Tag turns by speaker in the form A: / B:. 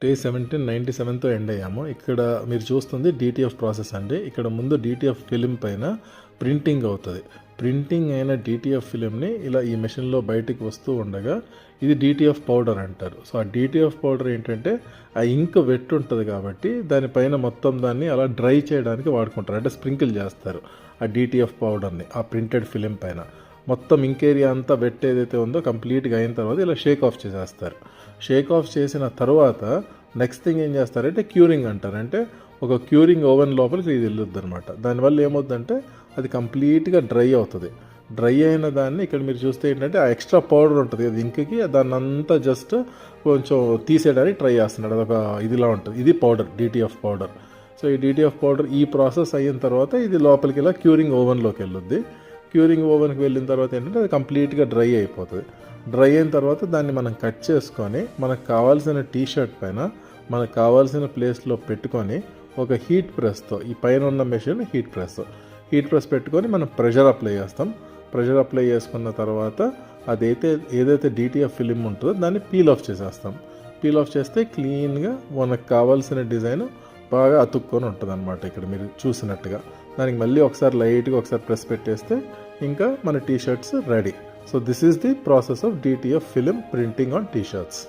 A: Day 1797తో end అయ్యాము. ఇక్కడ మీరు చూస్తుంది డిటిఎఫ్ ప్రాసెస్ అండి. ఇక్కడ ముందు డిటిఎఫ్ ఫిలిం పైన ప్రింటింగ్ అవుతుంది. ప్రింటింగ్ అయిన డిటిఎఫ్ ఫిలింని ఇలా ఈ మెషిన్లో బయటికి వస్తూ ఉండగా ఇది డిటిఎఫ్ పౌడర్ అంటారు. సో ఆ డిటిఎఫ్ పౌడర్ ఏంటంటే ఆ ఇంక్ వెట్ ఉంటుంది కాబట్టి దానిపైన మొత్తం దాన్ని అలా డ్రై చేయడానికి వాడుకుంటారు. అంటే స్ప్రింకిల్ చేస్తారు ఆ డిటిఎఫ్ పౌడర్ని ఆ ప్రింటెడ్ ఫిలిం పైన. మొత్తం ఇంక్ ఏరియా అంతా వెట్ ఏదైతే ఉందో కంప్లీట్గా అయిన తర్వాత ఇలా షేక్ ఆఫ్ చేసేస్తారు. షేక్ ఆఫ్ చేసిన తర్వాత నెక్స్ట్ థింగ్ ఏం చేస్తారంటే క్యూరింగ్ అంటారు. అంటే ఒక క్యూరింగ్ ఓవెన్ లోపలికి ఇది వెళ్ళొద్దు అనమాట. దానివల్ల ఏమవుతుందంటే అది కంప్లీట్గా డ్రై అవుతుంది. డ్రై అయిన దాన్ని ఇక్కడ మీరు చూస్తే ఏంటంటే ఆ ఎక్స్ట్రా పౌడర్ ఉంటుంది అది ఇంక్కి, దాన్ని అంతా జస్ట్ కొంచెం తీసేయడానికి ట్రై చేస్తున్నాడు. అదొక ఇదిలా ఉంటుంది. ఇది పౌడర్, డిటిఎఫ్ పౌడర్. సో ఈ డిటిఎఫ్ పౌడర్ ఈ ప్రాసెస్ అయిన తర్వాత ఇది లోపలికి ఇలా క్యూరింగ్ ఓవెన్లోకి వెళ్ళొద్ది. క్యూరింగ్ ఓవెన్కి వెళ్ళిన తర్వాత ఏంటంటే అది కంప్లీట్గా డ్రై అయిపోతుంది. డ్రై అయిన తర్వాత దాన్ని మనం కట్ చేసుకొని మనకు కావాల్సిన టీషర్ట్ పైన మనకు కావాల్సిన ప్లేస్లో పెట్టుకొని ఒక హీట్ ప్రెస్తో, ఈ పైన ఉన్న మెషిన్ హీట్ ప్రెస్ పెట్టుకొని మనం ప్రెషర్ అప్లై చేస్తాం. ప్రెషర్ అప్లై చేసుకున్న తర్వాత ఏదైతే డిటిఎఫ్ ఫిలిం ఉంటుందో దాన్ని పీల్ ఆఫ్ చేసేస్తాం. పీల్ ఆఫ్ చేస్తే క్లీన్గా మనకు కావాల్సిన డిజైన్ బాగా అతుక్కొని ఉంటుంది అనమాట. ఇక్కడ మీరు చూసినట్టుగా దానికి మళ్ళీ ఒకసారి లైట్గా ఒకసారి ప్రెస్ పెట్టేస్తే ఇంకా మన T shirts ready. So this is the process of DTF film printing on T shirts.